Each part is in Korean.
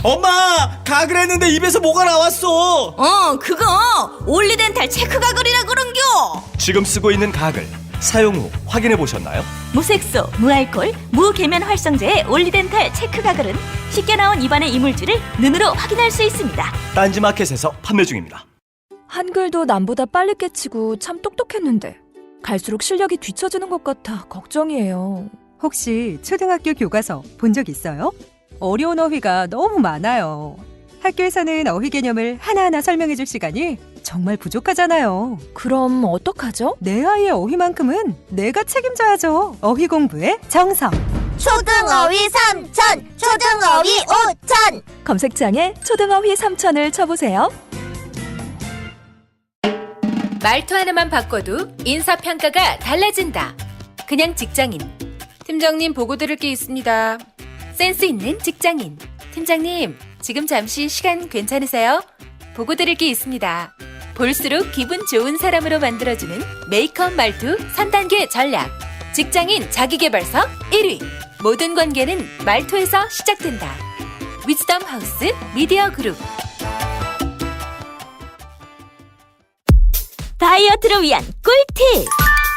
엄마! 가글 했는데 입에서 뭐가 나왔어! 그거 올리덴탈 체크 가글이라 그런겨. 지금 쓰고 있는 가글 사용 후 확인해 보셨나요? 무색소, 무알콜, 무계면 활성제의 올리덴탈 체크 가글은 쉽게 나온 입안의 이물질을 눈으로 확인할 수 있습니다. 딴지마켓에서 판매 중입니다. 한글도 남보다 빨리 깨치고 참 똑똑했는데 갈수록 실력이 뒤처지는 것 같아 걱정이에요. 혹시 초등학교 교과서 본 적 있어요? 어려운 어휘가 너무 많아요. 학교에서는 어휘 개념을 하나하나 설명해 줄 시간이 정말 부족하잖아요. 그럼 어떡하죠? 내 아이의 어휘만큼은 내가 책임져야죠. 어휘 공부의 정성. 초등어휘 3천, 초등어휘 5천. 검색창에 초등어휘 3천을 쳐보세요. 말투 하나만 바꿔도 인사평가가 달라진다. 그냥 직장인. 팀장님 보고 드릴 게 있습니다. 센스 있는 직장인. 팀장님, 지금 잠시 시간 괜찮으세요? 보고 드릴 게 있습니다. 볼수록 기분 좋은 사람으로 만들어주는 메이크업 말투 3단계 전략. 직장인 자기계발서 1위. 모든 관계는 말투에서 시작된다. 위즈덤 하우스 미디어 그룹. 다이어트를 위한 꿀팁.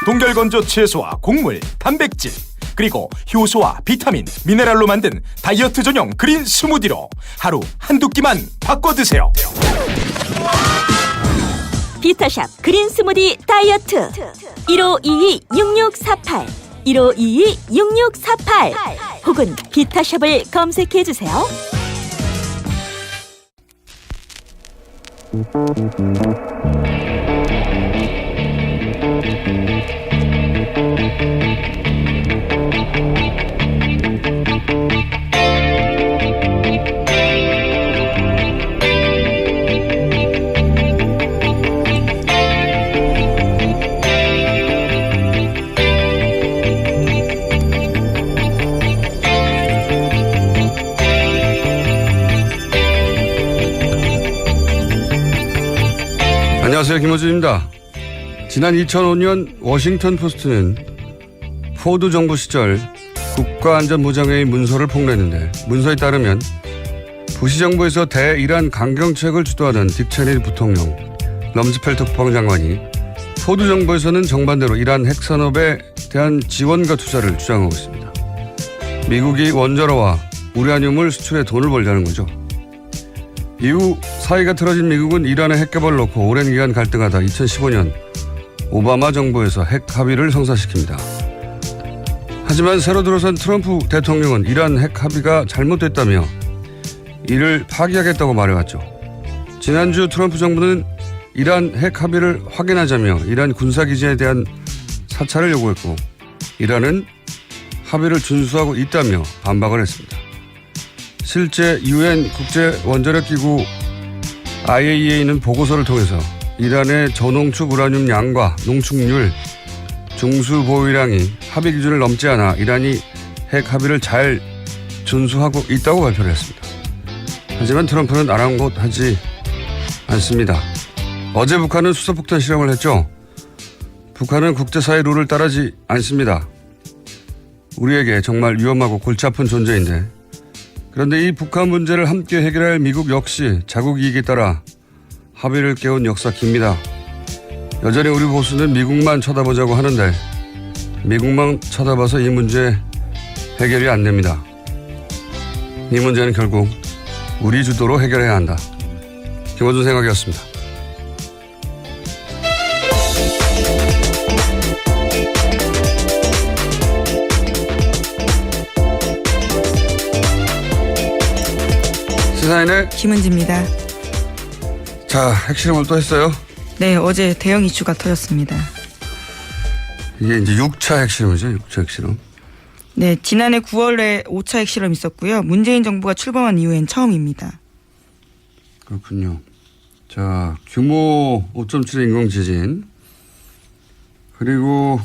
동결건조 채소와 곡물, 단백질, 그리고 효소와 비타민, 미네랄로 만든 다이어트 전용 그린 스무디로 하루 한두 끼만 바꿔 드세요. 비타샵 그린 스무디 다이어트 1522-6648 1522-6648 혹은 비타샵을 검색해주세요. 안녕하세요, 김호준입니다. 지난 2005년 워싱턴 포스트는 포드 정부 시절 국가안전보장회의 문서를 폭로했는데, 문서에 따르면 부시 정부에서 대이란 강경책을 주도하던 딕 체니 부통령, 럼즈펠트 국방장관이 포드 정부에서는 정반대로 이란 핵산업에 대한 지원과 투자를 주장하고 있습니다. 미국이 원자로와 우라늄을 수출해 돈을 벌자는 거죠. 이후 사이가 틀어진 미국은 이란의 핵개발을 놓고 오랜 기간 갈등하다 2015년 오바마 정부에서 핵 합의를 성사시킵니다. 하지만 새로 들어선 트럼프 대통령은 이란 핵 합의가 잘못됐다며 이를 파기하겠다고 말해왔죠. 지난주 트럼프 정부는 이란 핵 합의를 확인하자며 이란 군사기지에 대한 사찰을 요구했고, 이란은 합의를 준수하고 있다며 반박을 했습니다. 실제 UN 국제원자력기구 IAEA는 보고서를 통해서 이란의 저농축 우라늄 양과 농축률, 중수 보유량이 합의 기준을 넘지 않아 이란이 핵 합의를 잘 준수하고 있다고 발표를 했습니다. 하지만 트럼프는 아랑곳하지 않습니다. 어제 북한은 수소폭탄 실험을 했죠. 북한은 국제사회 룰을 따르지 않습니다. 우리에게 정말 위험하고 골치 아픈 존재인데, 그런데 이 북한 문제를 함께 해결할 미국 역시 자국 이익에 따라 합의를 깨운 역사 깁니다. 여전히 우리 보수는 미국만 쳐다보자고 하는데 미국만 쳐다봐서 이 문제 해결이 안 됩니다. 이 문제는 결국 우리 주도로 해결해야 한다. 김원준 생각이었습니다. 시사인의 김은지입니다. 자, 핵실험을 또 했어요? 네, 어제 대형 이슈가 터졌습니다. 이게 이제 6차 핵실험이죠, 6차 핵실험. 네, 지난해 9월에 5차 핵실험이 있었고요. 문재인 정부가 출범한 이후엔 처음입니다. 그렇군요. 자, 규모 5.7의 인공지진. 그리고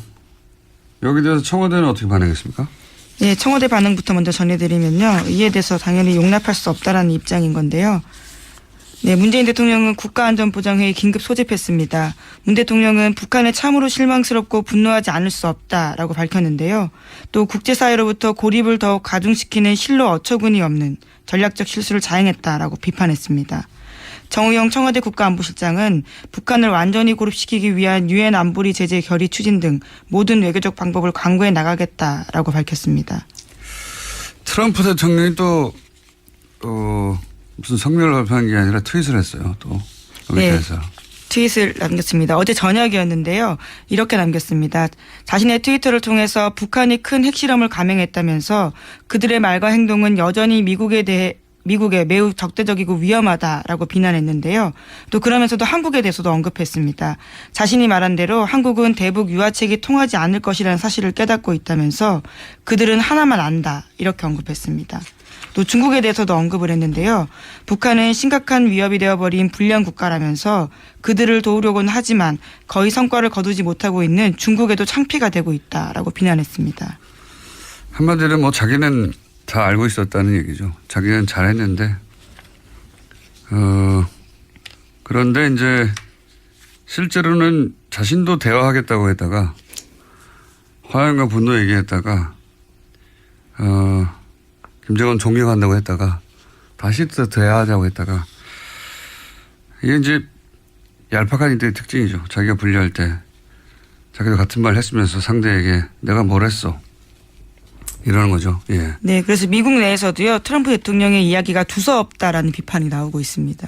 여기에 대해서 청와대는 어떻게 반응했습니까? 네, 청와대 반응부터 먼저 전해드리면요. 이에 대해서 당연히 용납할 수 없다라는 입장인 건데요. 네, 문재인 대통령은 국가안전보장회의 긴급 소집했습니다. 문 대통령은 북한에 참으로 실망스럽고 분노하지 않을 수 없다라고 밝혔는데요. 또 국제사회로부터 고립을 더욱 가중시키는 실로 어처구니 없는 전략적 실수를 자행했다라고 비판했습니다. 정우영 청와대 국가안보실장은 북한을 완전히 고립시키기 위한 유엔 안보리 제재 결의 추진 등 모든 외교적 방법을 강구해 나가겠다라고 밝혔습니다. 트럼프 대통령이 또 무슨 성명을 발표한 게 아니라 트윗을 했어요. 또 여기서. 네. 트윗을 남겼습니다. 어제 저녁이었는데요. 이렇게 남겼습니다. 자신의 트위터를 통해서 북한이 큰 핵실험을 감행했다면서 그들의 말과 행동은 여전히 미국에 매우 적대적이고 위험하다라고 비난했는데요. 또 그러면서도 한국에 대해서도 언급했습니다. 자신이 말한 대로 한국은 대북 유화책이 통하지 않을 것이라는 사실을 깨닫고 있다면서 그들은 하나만 안다 이렇게 언급했습니다. 또 중국에 대해서도 언급을 했는데요. 북한은 심각한 위협이 되어버린 불량 국가라면서 그들을 도우려고는 하지만 거의 성과를 거두지 못하고 있는 중국에도 창피가 되고 있다라고 비난했습니다. 한마디로 뭐 자기는 다 알고 있었다는 얘기죠. 자기는 잘했는데 그런데 이제 실제로는 자신도 대화하겠다고 했다가 화양과 분노 얘기했다가 김정은 존경한다고 했다가 다시 또 대화하자고 했다가 이게 이제 얄팍한 이들의 특징이죠. 자기가 분리할 때 자기도 같은 말 했으면서 상대에게 내가 뭘 했어 이러는 거죠. 예. 네, 그래서 미국 내에서도요. 트럼프 대통령의 이야기가 두서없다라는 비판이 나오고 있습니다.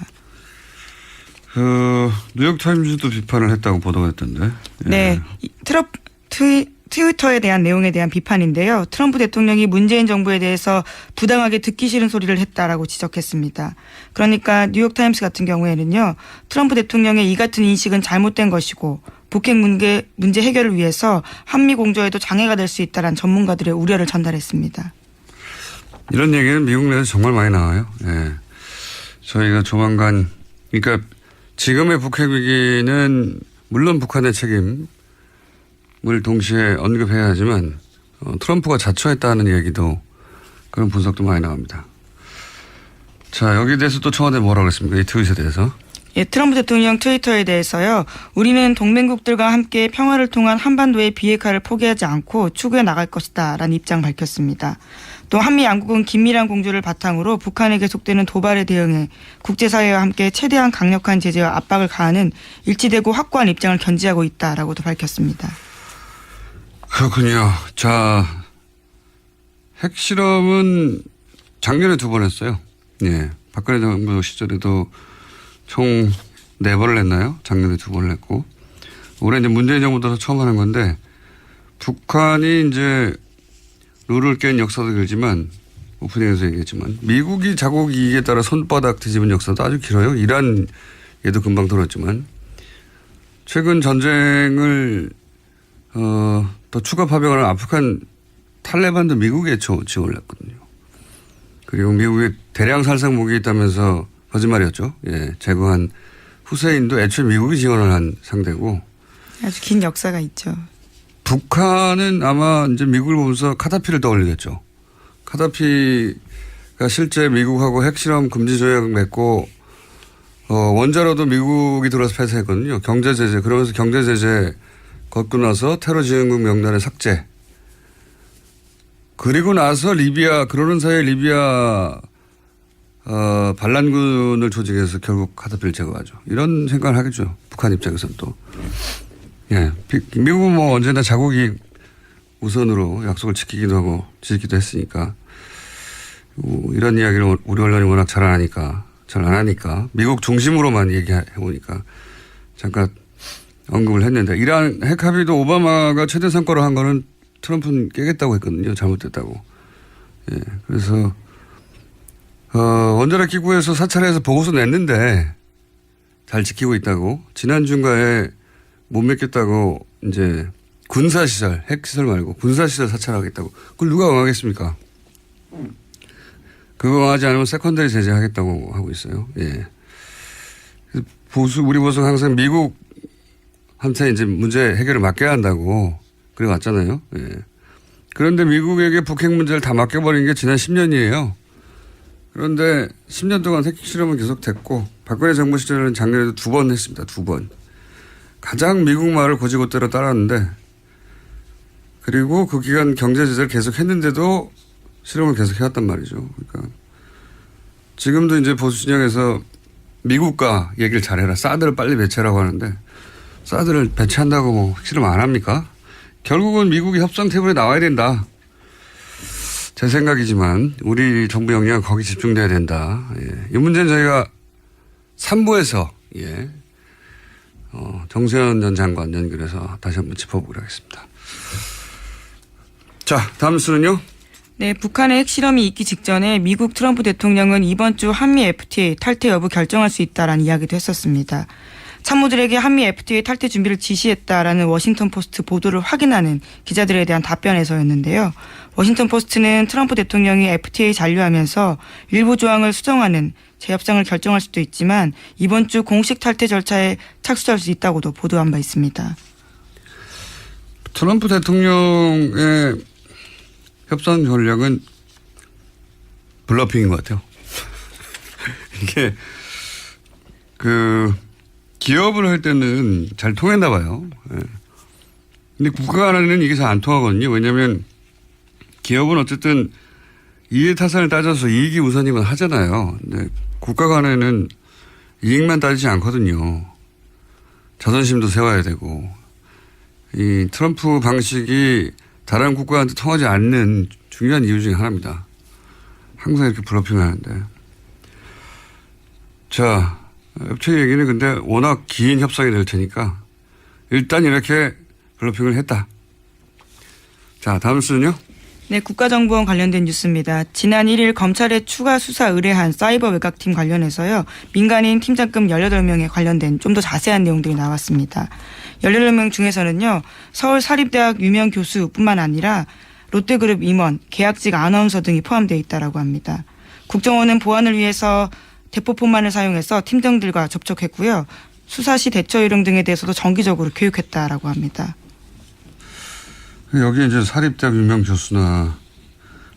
뉴욕타임즈도 비판을 했다고 보도가 됐던데. 예. 네, 트위터에 대한 내용에 대한 비판인데요. 트럼프 대통령이 문재인 정부에 대해서 부당하게 듣기 싫은 소리를 했다라고 지적했습니다. 그러니까 뉴욕타임스 같은 경우에는요. 트럼프 대통령의 이 같은 인식은 잘못된 것이고 북핵 문제 해결을 위해서 한미 공조에도 장애가 될 수 있다는 전문가들의 우려를 전달했습니다. 이런 얘기는 미국 내에서 정말 많이 나와요. 예. 저희가 조만간 그러니까 지금의 북핵 위기는 물론 북한의 책임을 동시에 언급해야 하지만 트럼프가 자초했다는 얘기도 그런 분석도 많이 나옵니다. 자, 여기에 대해서 또 청와대 뭐라고 했습니까? 이 트윗에 대해서. 예, 트럼프 대통령 트위터에 대해서요. 우리는 동맹국들과 함께 평화를 통한 한반도의 비핵화를 포기하지 않고 추구해 나갈 것이다 라는 입장 밝혔습니다. 또 한미 양국은 긴밀한 공조를 바탕으로 북한에 계속되는 도발에 대응해 국제사회와 함께 최대한 강력한 제재와 압박을 가하는 일치되고 확고한 입장을 견지하고 있다라고도 밝혔습니다. 그렇군요. 자, 핵실험은 작년에 2번 했어요. 예. 박근혜 정부 시절에도 총 4번을 했나요? 작년에 2번을 했고. 올해 이제 문재인 정부 들어서 처음 하는 건데, 북한이 이제 룰을 깬 역사도 길지만, 오프닝에서 얘기했지만, 미국이 자국 이익에 따라 손바닥 뒤집은 역사도 아주 길어요. 이란 얘도 금방 들었지만, 최근 전쟁을, 더 추가 파병하는 아프간 탈레반도 미국에 지원을 했거든요. 그리고 미국에 대량 살상 무기 있다면서 거짓말이었죠. 예, 제거한 후세인도 애초에 미국이 지원을 한 상대고. 아주 긴 역사가 있죠. 북한은 아마 이제 미국을 보면서 카다피를 떠올리겠죠. 카다피가 실제 미국하고 핵실험 금지 조약 맺고 원자로도 미국이 들어와서 폐쇄했거든요. 경제 제재. 그러면서 경제 제재 걷고 나서 테러 지원국 명단의 삭제. 그리고 나서 리비아 그러는 사이에 리비아 반란군을 조직해서 결국 카다피를 제거하죠. 이런 생각을 하겠죠. 북한 입장에서는 또. 예. 미국은 뭐 언제나 자국이 우선으로 약속을 지키기도 하고 지키기도 했으니까. 이런 이야기를 우리 언론이 워낙 잘 안 하니까 미국 중심으로만 얘기해 보니까 잠깐 언급을 했는데 이란 핵 합의도 오바마가 최대 성과로 한 거는 트럼프는 깨겠다고 했거든요. 잘못됐다고. 예. 그래서 원자력 기구에서 사찰해서 보고서 냈는데 잘 지키고 있다고. 지난 중간에 못 맺겠다고 이제 군사시설, 핵시설 말고 군사시설 사찰하겠다고. 그걸 누가 응하겠습니까? 그거 응하지 않으면 세컨더리 제재하겠다고 하고 있어요. 예. 우리 보수 항상 미국한테 이제 문제 해결을 맡겨야 한다고 그래 왔잖아요. 예. 그런데 미국에게 북핵 문제를 다 맡겨버린 게 지난 10년이에요. 그런데 10년 동안 핵실험은 계속됐고 박근혜 정부 시절에는 작년에도 2번 했습니다. 2번. 가장 미국 말을 곧이곧대로 따랐는데 그리고 그 기간 경제 제재를 계속 했는데도 실험을 계속 해왔단 말이죠. 그러니까 지금도 이제 보수 진영에서 미국과 얘기를 잘해라. 사드를 빨리 배치하라고 하는데 사드를 배치한다고 뭐 핵실험 안 합니까? 결국은 미국이 협상 테이블에 나와야 된다. 제 생각이지만 우리 정부 역량은 거기 집중돼야 된다. 예. 이 문제는 저희가 3부에서 정세현 전 장관 연결해서 다시 한번 짚어보기로 하겠습니다. 자, 다음 수는요. 네, 북한의 핵실험이 있기 직전에 미국 트럼프 대통령은 이번 주 한미 FTA 탈퇴 여부 결정할 수 있다라는 이야기도 했었습니다. 참모들에게 한미 FTA 탈퇴 준비를 지시했다라는 워싱턴 포스트 보도를 확인하는 기자들에 대한 답변에서였는데요. 워싱턴 포스트는 트럼프 대통령이 FTA 잔류하면서 일부 조항을 수정하는 재협상을 결정할 수도 있지만 이번 주 공식 탈퇴 절차에 착수할 수 있다고도 보도한 바 있습니다. 트럼프 대통령의 협상 전략은 블러핑인 것 같아요. 이게 기업을 할 때는 잘 통했나 봐요. 근데 국가 간에는 이게 잘 안 통하거든요. 왜냐하면 기업은 어쨌든 이해타산을 따져서 이익이 우선이면 하잖아요. 근데 국가 간에는 이익만 따지지 않거든요. 자존심도 세워야 되고. 이 트럼프 방식이 다른 국가한테 통하지 않는 중요한 이유 중에 하나입니다. 항상 이렇게 블러핑을 하는데. 자, 업체 얘기는 근데 워낙 긴 협상이 될 테니까 일단 이렇게 블러핑을 했다. 자, 다음 수는요. 네, 국가정보원 관련된 뉴스입니다. 지난 1일 검찰에 추가 수사 의뢰한 사이버 외곽팀 관련해서요. 민간인 팀장급 18명에 관련된 좀 더 자세한 내용들이 나왔습니다. 18명 중에서는요. 서울사립대학 유명 교수뿐만 아니라 롯데그룹 임원, 계약직 아나운서 등이 포함되어 있다고 합니다. 국정원은 보안을 위해서 대포폰만을 사용해서 팀장들과 접촉했고요. 수사 시 대처 요령 등에 대해서도 정기적으로 교육했다라고 합니다. 여기 이제 사립대학 유명 교수나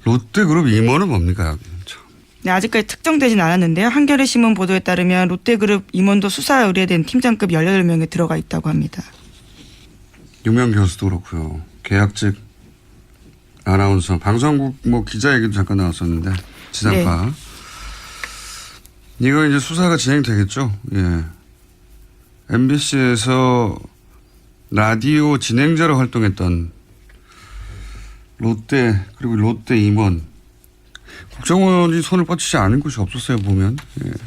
롯데그룹 임원은 뭡니까? 네, 아직까지 특정되진 않았는데요. 한겨레 신문 보도에 따르면 롯데그룹 임원도 수사 의뢰된 팀장급 18명에 들어가 있다고 합니다. 유명 교수도 그렇고요. 계약직 아나운서, 방송국 뭐 기자 얘기도 잠깐 나왔었는데 지상파. 네. 이거 이제 수사가 진행되겠죠. 예. MBC에서 라디오 진행자로 활동했던 롯데 그리고 롯데 임원 국정원이 손을 뻗치지 않은 곳이 없었어요 보면.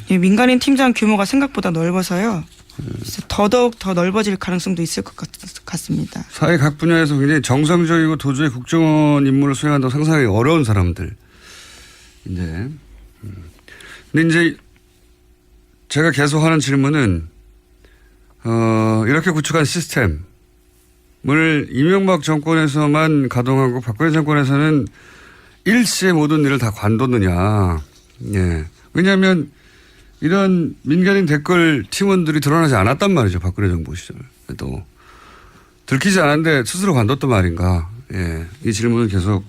예, 민간인 팀장 규모가 생각보다 넓어서요. 더더욱 더 넓어질 가능성도 있을 것 같습니다. 사회 각 분야에서 굉장히 정상적이고 도저히 국정원 임무를 수행한다고 상상하기 어려운 사람들. 근데 이제 제가 계속 하는 질문은 이렇게 구축한 시스템 을 이명박 정권에서만 가동하고 박근혜 정권에서는 일시에 모든 일을 다 관뒀느냐. 예. 왜냐하면 이런 민간인 댓글 팀원들이 드러나지 않았단 말이죠. 박근혜 정부 시절에도. 들키지 않았는데 스스로 관뒀단 말인가. 예. 이 질문은 계속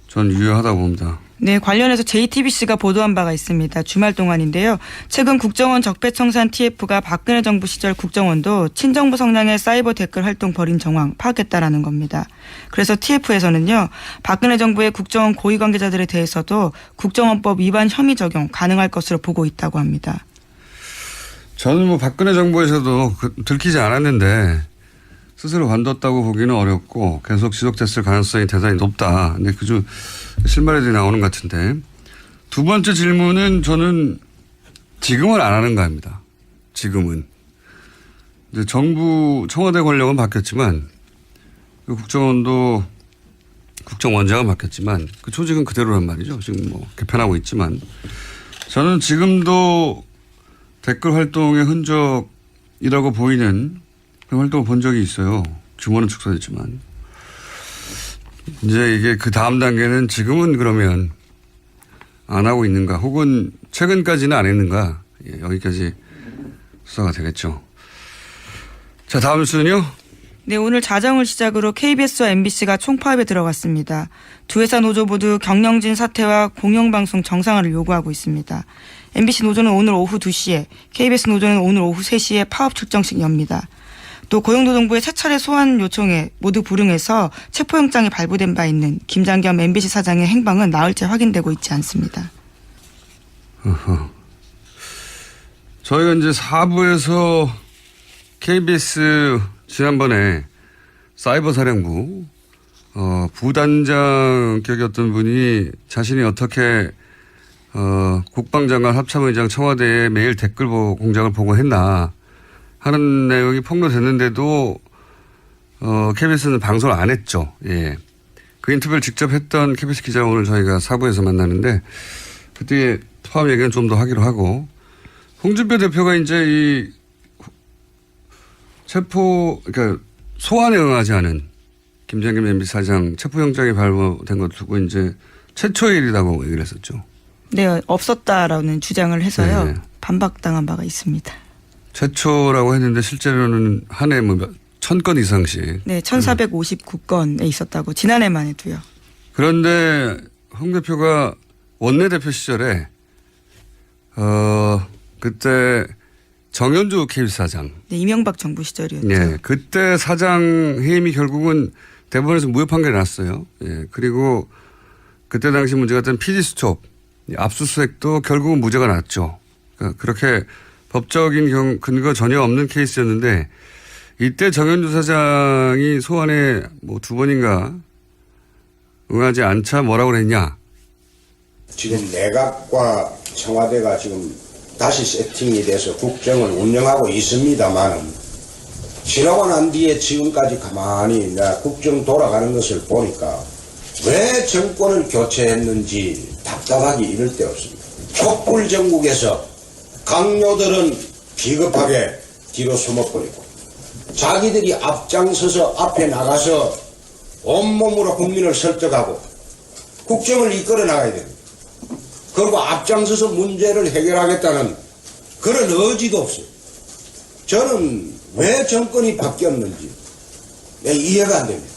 전 유효하다고 봅니다. 네, 관련해서 JTBC가 보도한 바가 있습니다. 주말 동안인데요. 최근 국정원 적폐청산 TF가 박근혜 정부 시절 국정원도 친정부 성향의 사이버 댓글 활동 벌인 정황 파악했다라는 겁니다. 그래서 TF에서는요. 박근혜 정부의 국정원 고위 관계자들에 대해서도 국정원법 위반 혐의 적용 가능할 것으로 보고 있다고 합니다. 저는 뭐 박근혜 정부에서도 들키지 않았는데 스스로 관뒀다고 보기는 어렵고 계속 지속됐을 가능성이 대단히 높다. 근데 그중 실마리들이 나오는 것 같은데. 두 번째 질문은 저는 지금은 안 하는가 합니다. 지금은. 이제 정부 청와대 권력은 바뀌었지만 그 국정원도 국정원장은 바뀌었지만 그 조직은 그대로란 말이죠. 지금 뭐 개편하고 있지만 저는 지금도 댓글 활동의 흔적이라고 보이는 그 활동을 본 적이 있어요. 규모는 축소됐지만. 이제 이게 그 다음 단계는 지금은 그러면 안 하고 있는가 혹은 최근까지는 안 했는가. 예, 여기까지 수사가 되겠죠. 자, 다음 수는요. 네, 오늘 자정을 시작으로 KBS와 MBC가 총파업에 들어갔습니다. 두 회사 노조 모두 경영진 사퇴와 공영방송 정상화를 요구하고 있습니다. MBC 노조는 오늘 오후 2시에, KBS 노조는 오늘 오후 3시에 파업 출정식 엽니다. 또 고용노동부의 세 차례 소환 요청에 모두 불응해서 체포영장이 발부된 바 있는 김장겸 MBC 사장의 행방은 나흘째 확인되고 있지 않습니다. 저희가 이제 4부에서 KBS 지난번에 사이버 사령부 부단장격이었던 분이 자신이 어떻게 국방장관 합참의장 청와대에 매일 댓글 공장을 보고했나 하는 내용이 폭로됐는데도 KBS는 방송을 안 했죠. 예. 그 인터뷰를 직접 했던 KBS 기자 오늘 저희가 4부에서 만나는데 그때 포함 얘기는 좀 더 하기로 하고 홍준표 대표가 이제 이 그러니까 소환에 응하지 않은 김장겸 MBC 사장 체포영장이 발부된 것 두고 이제 최초의 일이라고 얘기를 했었죠. 네, 없었다라는 주장을 해서요. 네. 반박당한 바가 있습니다. 최초라고 했는데 실제로는 한 해 뭐 1000건 이상씩. 네, 1459건에 있었다고 지난해만 해도요. 그런데 홍 대표가 원내대표 시절에 그때 정현주 KBS 사장. 네, 이명박 정부 시절이었죠. 네, 그때 사장 해임이 결국은 대법원에서 무효 판결이 났어요. 예, 그리고 그때 당시 문제가 됐던 PD수첩 압수수색도 결국은 무죄가 났죠. 그러니까 그렇게 법적인 근거 전혀 없는 케이스였는데 이때 정현주 사장이 소환에 뭐 2번인가 응하지 않자 뭐라고 그랬냐. 지금 내각과 청와대가 지금 다시 세팅이 돼서 국정을 운영하고 있습니다만 지나고 난 뒤에 지금까지 가만히 국정 돌아가는 것을 보니까 왜 정권을 교체했는지 답답하기 이를 데 없습니다. 촛불 정국에서 강요들은 비겁하게 뒤로 숨어버리고 자기들이 앞장서서 앞에 나가서 온몸으로 국민을 설득하고 국정을 이끌어 나가야 됩니다. 그리고 앞장서서 문제를 해결하겠다는 그런 의지도 없어요. 저는 왜 정권이 바뀌었는지 이해가 안 됩니다.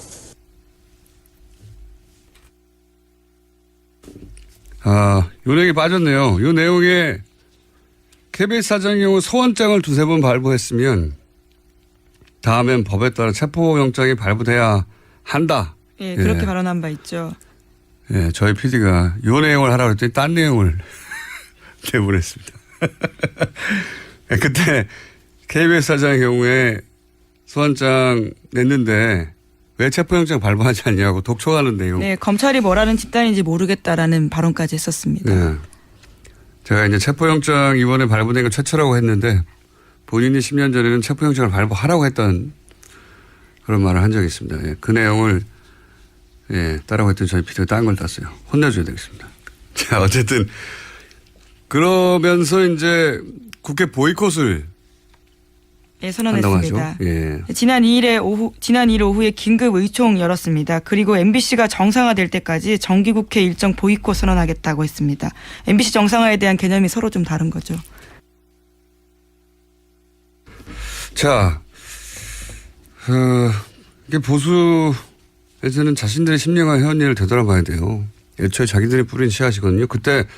요 내용이 빠졌네요. 요 내용에 KBS 사장의 경우 소환장을 2-3번 발부했으면 다음엔 법에 따라 체포영장이 발부돼야 한다. 예, 그렇게 발언한 바 있죠. 예, 저희 PD가 요 내용을 하라고 했더니 딴 내용을 내보냈습니다. 그때 KBS 사장의 경우에 소환장 냈는데 왜 체포영장 발부하지 않냐고 독촉하는 내용. 네, 검찰이 뭐라는 집단인지 모르겠다라는 발언까지 했었습니다. 네. 제가 이제 체포영장 이번에 발부된 건 최초라고 했는데 본인이 10년 전에는 체포영장을 발부하라고 했던 그런 말을 한 적이 있습니다. 예, 그 내용을 따라고 했더니 저희 PD가 딴 걸 땄어요. 혼내줘야 되겠습니다. 자, 어쨌든 그러면서 이제 국회 보이콧을 선언했습니다. 예. 지난 2일 오후에 긴급 의총 열었습니다. 그리고 MBC가 정상화될 때까지 정기국회 일정 보이콧 선언하겠다고 했습니다. MBC 정상화에 대한 개념이 서로 좀 다른 거죠. 자, 이게 보수에서는 자신들의 10년간 해온 일을 되돌아봐야 돼요. 애초에 자기들이 뿌린 씨앗이거든요. 그때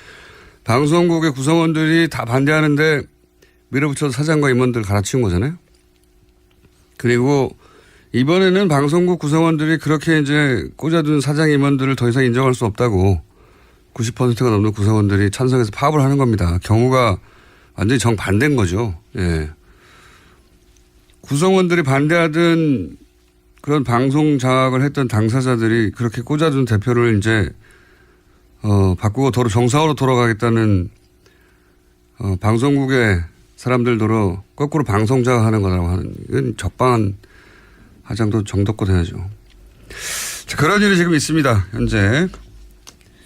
방송국의 구성원들이 다 반대하는데 밀어붙여서 사장과 임원들 갈아치운 거잖아요. 그리고 이번에는 방송국 구성원들이 그렇게 이제 꽂아둔 사장 임원들을 더 이상 인정할 수 없다고 90%가 넘는 구성원들이 찬성해서 파업을 하는 겁니다. 경우가 완전히 정반대인 거죠. 예. 구성원들이 반대하던 그런 방송 장악을 했던 당사자들이 그렇게 꽂아둔 대표를 이제 바꾸고 정상으로 돌아가겠다는 방송국의 사람들도로 거꾸로 방송 장악하는 거라고 하는 이건 적방한 하장도 정도껏 해야죠. 자, 그런 일이 지금 있습니다. 현재.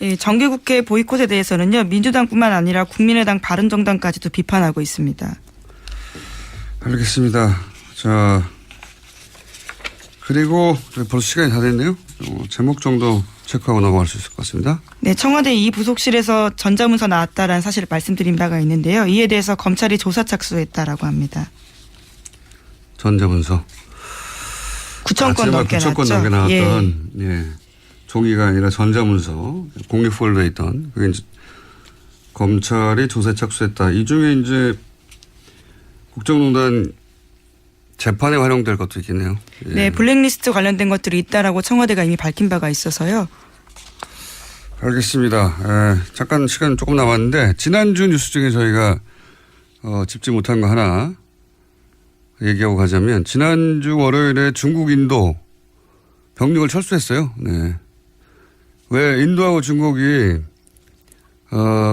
예, 정기국회 보이콧에 대해서는요. 민주당뿐만 아니라 국민의당 바른정당까지도 비판하고 있습니다. 알겠습니다. 자, 그리고 벌써 시간이 다 됐네요. 제목 정도 체크하고 넘어갈 수 있을 것 같습니다. 네, 청와대 이 부속실에서 전자문서 나왔다라는 사실을 말씀드린 바가 있는데요. 이에 대해서 검찰이 조사 착수했다라고 합니다. 전자문서. 9천 건 넘게 9천 건 넘게 나왔던 예. 종이가 아니라 전자문서 공립 폴더에 있던 그게 이제 검찰이 조사에 착수했다. 이 중에 이제 국정농단 재판에 활용될 것도 있겠네요. 예. 네, 블랙리스트 관련된 것들이 있다라고 청와대가 이미 밝힌 바가 있어서요. 알겠습니다. 잠깐 시간 조금 남았는데 지난주 뉴스 중에 저희가 짚지 못한 거 하나 얘기하고 가자면 지난주 월요일에 중국 인도 병력을 철수했어요. 네. 왜 인도하고 중국이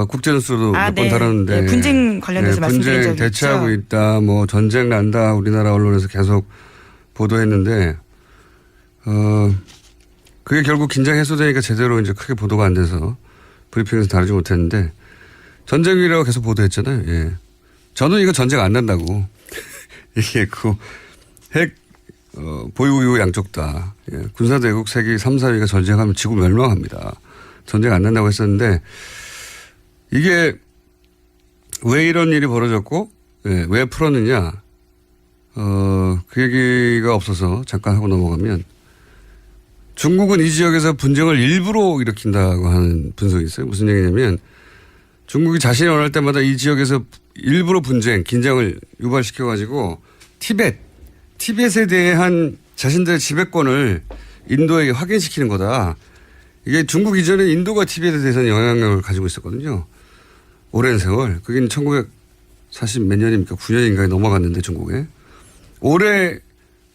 국제뉴스로도 몇 번 다뤘는데 네, 분쟁 관련해서 말씀드린 적이 분쟁 대처하고 있죠. 있다. 뭐 전쟁 난다. 우리나라 언론에서 계속 보도했는데 그게 결국 긴장 해소되니까 제대로 이제 크게 보도가 안 돼서 브리핑에서 다루지 못했는데 전쟁이라고 계속 보도했잖아요. 예. 저는 이거 전쟁 안 난다고 얘기했고 핵 보유 이후 양쪽 다 예. 군사대국 세계 3, 4위가 전쟁하면 지구 멸망합니다. 전쟁 안 난다고 했었는데 이게 왜 이런 일이 벌어졌고 예. 왜 풀었느냐 그 얘기가 없어서 잠깐 하고 넘어가면 중국은 이 지역에서 분쟁을 일부러 일으킨다고 하는 분석이 있어요. 무슨 얘기냐면 중국이 자신이 원할 때마다 이 지역에서 일부러 분쟁, 긴장을 유발시켜가지고 티벳에 대한 자신들의 지배권을 인도에게 확인시키는 거다. 이게 중국 이전에 인도가 티벳에 대해서는 영향력을 가지고 있었거든요. 오랜 세월. 그게 1940 몇 년입니까? 9년인가에 넘어갔는데 중국에. 올해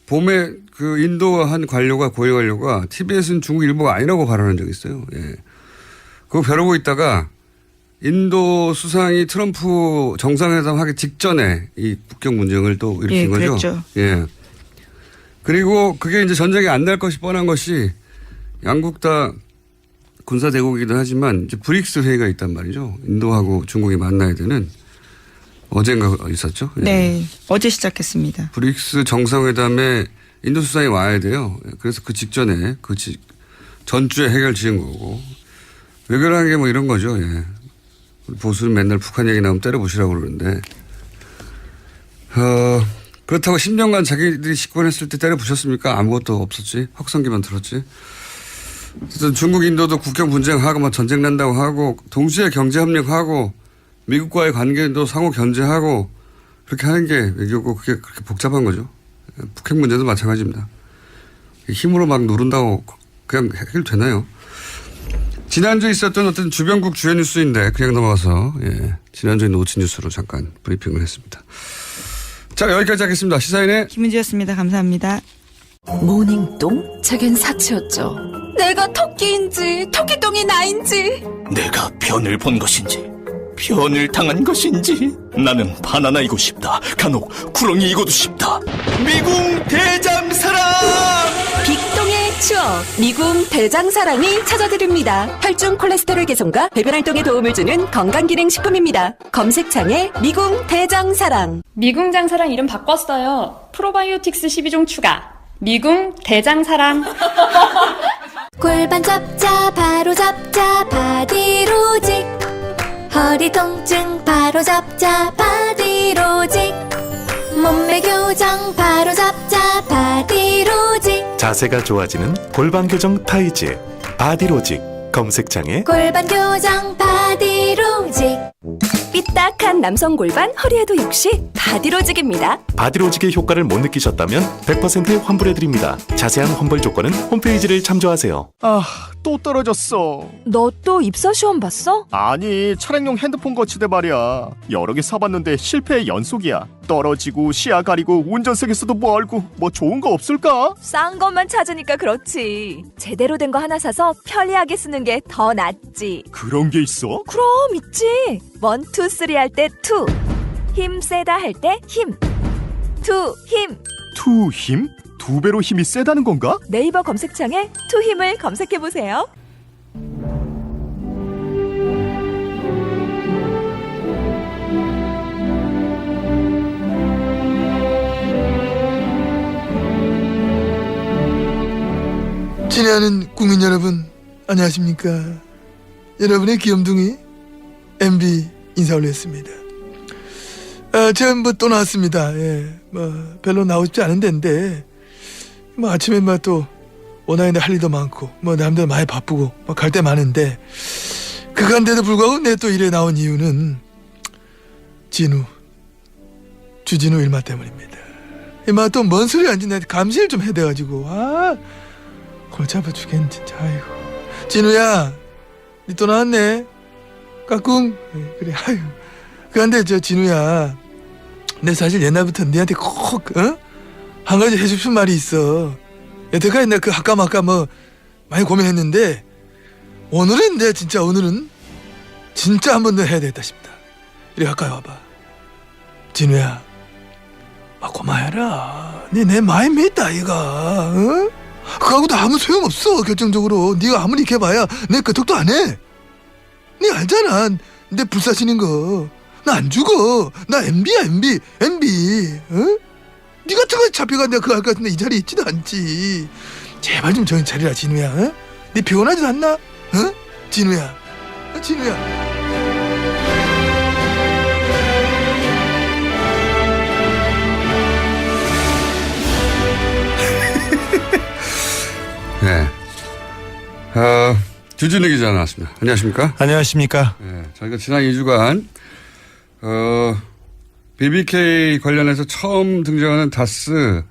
봄에 그 인도와 한 관료가 고위 관료가 티벳은 중국 일부가 아니라고 발언한 적이 있어요. 예. 그거 벼르고 있다가 인도 수상이 트럼프 정상회담 하기 직전에 이 북경 문쟁을 또 일으킨 거죠. 그랬죠. 예. 그리고 그게 이제 전쟁이 안 날 것이 뻔한 것이 양국 다 군사 대국이기도 하지만 이제 브릭스 회의가 있단 말이죠. 인도하고 중국이 만나야 되는 어젠가 있었죠. 예. 네, 어제 시작했습니다. 브릭스 정상회담에 인도 수상이 와야 돼요. 그래서 그 직전에 전주에 해결 지은 거고 외교라는 게 뭐 이런 거죠. 예. 보수는 맨날 북한 얘기 나오면 때려보시라고 그러는데 그렇다고 10년간 자기들이 집권했을 때 때려부셨습니까? 아무것도 없었지. 확성기만 들었지. 어쨌든 중국 인도도 국경 분쟁하고 막 전쟁 난다고 하고 동시에 경제협력하고 미국과의 관계도 상호 견제하고 그렇게 하는 게 외교고 그게 그렇게 복잡한 거죠. 북핵 문제도 마찬가지입니다. 힘으로 막 누른다고 그냥 해결되나요? 지난주에 있었던 어떤 주변국 주요 뉴스인데 그냥 넘어가서 지난주에 노치 뉴스로 잠깐 브리핑을 했습니다. 자, 여기까지 하겠습니다. 시사인의 김은지였습니다. 감사합니다. 모닝똥? 제겐 사치였죠. 내가 토끼인지 토끼똥이 나인지 내가 변을 본 것인지 변을 당한 것인지 나는 바나나이고 싶다. 간혹 구렁이이고도 싶다. 미궁 대장사랑! 빅똥의 추억 미궁 대장사랑이 찾아드립니다. 혈중 콜레스테롤 개선과 배변 활동에 도움을 주는 건강기능식품입니다. 검색창에 미궁 대장사랑. 미궁 장사랑 이름 바꿨어요. 프로바이오틱스 12종 추가. 미궁 대장사랑. 골반 잡자 바로 잡자 바디로직. 허리 통증 바로 잡자 바디로직. 몸매 교정 바로 잡자 바디로직. 자세가 좋아지는 골반 교정 타이즈 바디로직. 검색창에 골반 교정 바디로직. 삐딱한 남성 골반 허리에도 역시 바디로직입니다. 바디로직의 효과를 못 느끼셨다면 100% 환불해드립니다. 자세한 환불 조건은 홈페이지를 참조하세요. 또 떨어졌어. 너 또 입사 시험 봤어? 아니, 차량용 핸드폰 거치대 말이야. 여러 개 사봤는데 실패의 연속이야. 떨어지고 시야 가리고 운전석에서도 뭐 알고 뭐 좋은 거 없을까? 싼 것만 찾으니까 그렇지. 제대로 된 거 하나 사서 편리하게 쓰는 게 더 낫지. 그런 게 있어? 그럼 있지. 1, 2, 3 할 때 2. 힘 세다 할 때 힘. 2 힘. 투 힘? 2배로 힘이 세다는 건가? 네이버 검색창에 2 힘을 검색해 보세요. 친애하는 국민 여러분, 안녕하십니까? 여러분의 귀염둥이 MB 인사 올렸습니다. 제가 또 나왔습니다. 별로 나오고 싶지 않은 데인데 뭐 아침에 뭐 또 원하는데 할 일도 많고 뭐 남들 많이 바쁘고 뭐 갈 데 많은데 그간데도 불구하고 내 또 일에 나온 이유는 주진우 일마 때문입니다. 이마 또 뭔 소리 안지 내가 감시를 좀 해야 돼가지고 골치 아파 죽겠네 진짜. 아이고 진우야 니 또 나왔네 까꿍. 그래 아유 그런데 저 진우야 내 사실 옛날부터 니한테 꼭 한 가지 해주고 싶은 말이 있어. 여태까지 내가 그 아까 뭐 많이 고민했는데 오늘은 진짜 한 번 더 해야 되겠다 싶다. 이리 가까이 와봐. 진우야 고마해라. 니 내 마음 믿다 이가. 그거하고도 아무 소용없어. 결정적으로 니가 아무리 이렇게 해봐야 내 끄떡도 안 해. 니 알잖아 내 불사신인 거. 나 안 죽어. 나 MB야 MB. 니 같은 거 잡혀가 내가 그거 할 것 같은데 이 자리에 있지도 않지. 제발 좀 정신 차리라 진우야. 니 피곤하지도 않나? 진우야. 네. 주진우 기자 나왔습니다. 안녕하십니까? 안녕하십니까? 네, 저희가 지난 2주간 BBK 관련해서 처음 등장하는 다스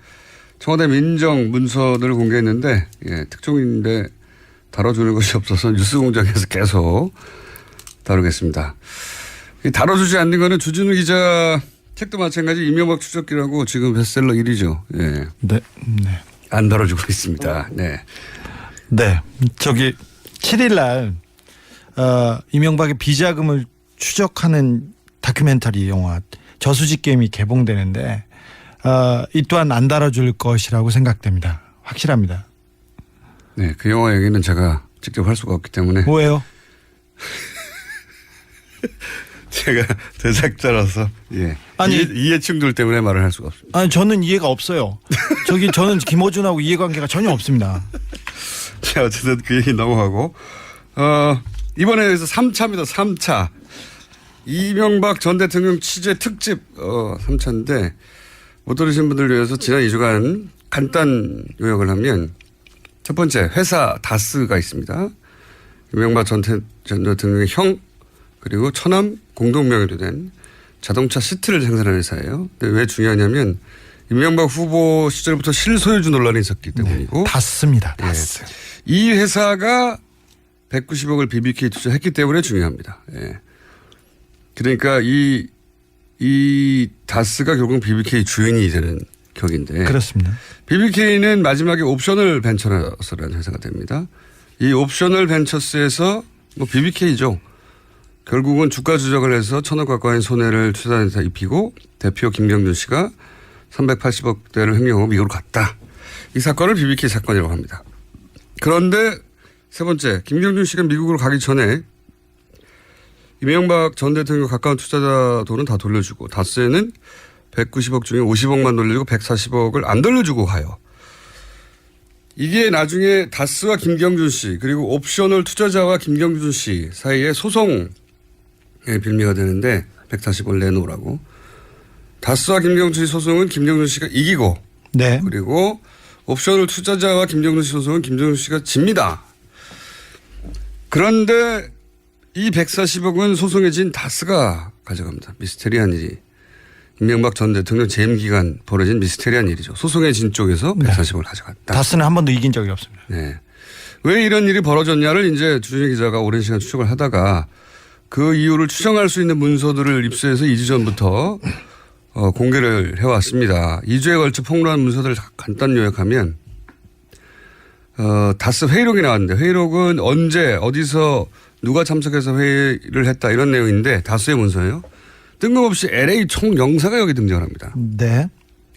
청와대 민정 문서들을 공개했는데 특종인데 다뤄주는 것이 없어서 뉴스공장에서 계속 다루겠습니다. 다뤄주지 않는 거는 주진우 기자 책도 마찬가지 이명박 추적기라고 지금 베스트셀러 1위죠. 예. 네. 안 다뤄주고 있습니다. 네. 네. 7일 날 이명박의 비자금을 추적하는 다큐멘터리 영화 저수지 게임이 개봉되는데 이 또한 안 다뤄줄 것이라고 생각됩니다. 확실합니다. 네, 그 영화 얘기는 제가 직접 할 수가 없기 때문에. 왜요? 제가 제작자라서 이해충돌 때문에 말을 할 수가 없습니다. 아니 저는 이해가 없어요. 저는 김어준하고 이해관계가 전혀 없습니다. 자, 어쨌든 그 얘기 넘어가고 이번에 여기서 3차입니다. 3차. 이명박 전 대통령 취재 특집 3차인데 못 들으신 분들 위해서 지난 2주간 간단 요약을 하면 첫 번째 회사 다스가 있습니다. 이명박 전 대통령의 형 그리고 처남 공동명의로 된 자동차 시트를 생산하는 회사예요. 근데 왜 중요하냐면 이명박 후보 시절부터 실소유주 논란이 있었기 때문이고. 네, 다스입니다. 다스. 예. 이 회사가 190억을 BBK 투자했기 때문에 중요합니다. 예. 그러니까 이 다스가 결국 BBK 주인이 되는 격인데. 그렇습니다. BBK는 마지막에 옵셔널 벤처스라는 회사가 됩니다. 이 옵셔널 벤처스에서 뭐 BBK죠. 결국은 주가 조작을 해서 1,000억 가까운 손해를 투자한사 입히고 대표 김경준 씨가 380억대를 횡령하고 미국으로 갔다. 이 사건을 BBK 사건이라고 합니다. 그런데 세 번째, 김경준 씨가 미국으로 가기 전에 이명박 전 대통령 가까운 투자자 돈은 다 돌려주고 다스에는 190억 중에 50억만 돌려주고 140억을 안 돌려주고 가요. 이게 나중에 다스와 김경준 씨 그리고 옵셔널 투자자와 김경준 씨 사이에 소송의 빌미가 되는데 140억을 내놓으라고. 다스와 김경준 씨 소송은 김경준 씨가 이기고 네. 그리고 옵셔널 투자자와 김경준 씨 소송은 김경준 씨가 집니다. 그런데 이 140억은 소송에 진 다스가 가져갑니다. 미스테리한 일이. 이명박 전 대통령 재임 기간 벌어진 미스테리한 일이죠. 소송에 진 쪽에서 140억을 가져갔다. 다스는 한 번도 이긴 적이 없습니다. 네. 왜 이런 일이 벌어졌냐를 이제 주진우 기자가 오랜 시간 추적을 하다가 그 이유를 추정할 수 있는 문서들을 입수해서 2주 전부터 공개를 해왔습니다. 2주에 걸쳐 폭로한 문서들을 간단 요약하면 다스 회의록이 나왔는데 회의록은 언제 어디서 누가 참석해서 회의를 했다 이런 내용인데 다스의 문서예요. 뜬금없이 LA 총영사가 여기 등장합니다. 네.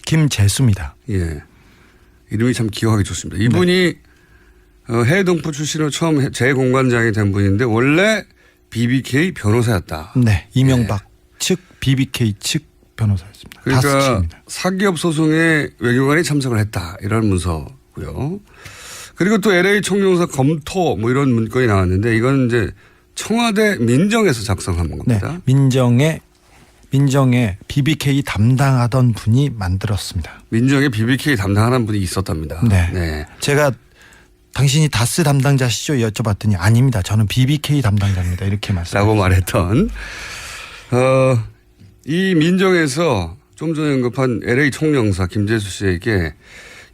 김재수입니다. 예. 이름이 참 기억하기 좋습니다. 이분이 해외 동포 출신으로 처음 재공관장이 된 분인데 원래 BBK 변호사였다. 네. 이명박 측 BBK 측 변호사였습니다. 그러니까 사기업 소송에 외교관이 참석을 했다. 이런 문서고요. 그리고 또 LA 총영사 검토 뭐 이런 문건이 나왔는데 이건 이제 청와대 민정에서 작성한 겁니다. 네. 민정의 민정의 BBK 담당하던 분이 만들었습니다. 민정의 BBK 담당하는 분이 있었답니다. 네. 제가 당신이 다스 담당자시죠? 여쭤봤더니 아닙니다. 저는 BBK 담당자입니다. 이렇게 라고 말했던 이 민정에서 좀 전에 언급한 LA 총영사 김재수 씨에게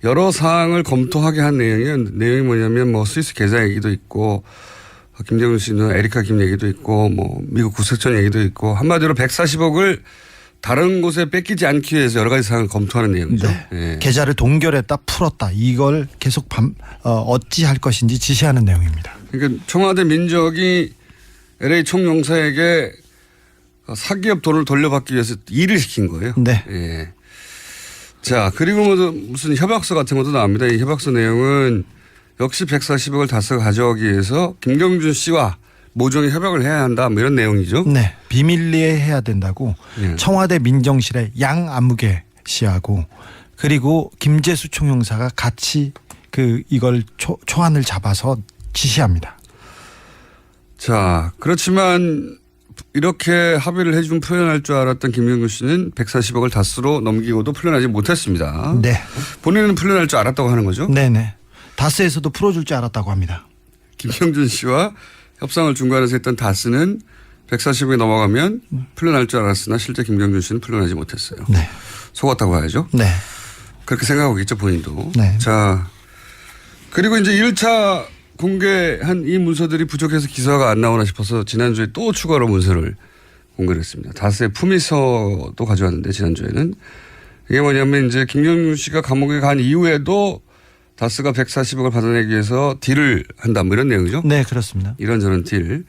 여러 사항을 검토하게 한 내용이 뭐냐면 뭐 스위스 계좌 얘기도 있고 김정은 씨는 에리카 김 얘기도 있고 뭐 미국 구색전 얘기도 있고 한마디로 140억을 다른 곳에 뺏기지 않기 위해서 여러 가지 사항을 검토하는 내용이죠. 네. 예. 계좌를 동결했다 풀었다 이걸 계속 어찌할 것인지 지시하는 내용입니다. 그러니까 청와대 민정이 LA 총영사에게 사기업 돈을 돌려받기 위해서 일을 시킨 거예요. 네. 예. 자, 그리고 무슨 협약서 같은 것도 나옵니다. 이 협약서 내용은 역시 140억을 다스가 가져가기 위해서 김경준 씨와 모종의 협약을 해야 한다. 뭐 이런 내용이죠. 네. 비밀리에 해야 된다고 청와대 민정실의 양아무개 씨하고 그리고 김재수 총영사가 같이 이걸 초안을 잡아서 지시합니다. 자, 그렇지만 이렇게 합의를 해준 풀려날 줄 알았던 김경준 씨는 140억을 다스로 넘기고도 풀려나지 못했습니다. 네. 본인은 풀려날 줄 알았다고 하는 거죠? 네네. 다스에서도 풀어줄 줄 알았다고 합니다. 김경준 씨와 협상을 중간에서 했던 다스는 140억이 넘어가면 풀려날 줄 알았으나 실제 김경준 씨는 풀려나지 못했어요. 네. 속았다고 봐야죠. 네. 그렇게 생각하고 있죠, 본인도. 네. 자, 그리고 이제 1차 공개한 이 문서들이 부족해서 기사가 안 나오나 싶어서 지난주에 또 추가로 문서를 공개를 했습니다. 다스의 품위서도 가져왔는데 지난주에는 이게 뭐냐면 이제 김경준 씨가 감옥에 간 이후에도 다스가 140억을 받아내기 위해서 딜을 한다 뭐 이런 내용이죠. 네, 그렇습니다. 이런저런 딜.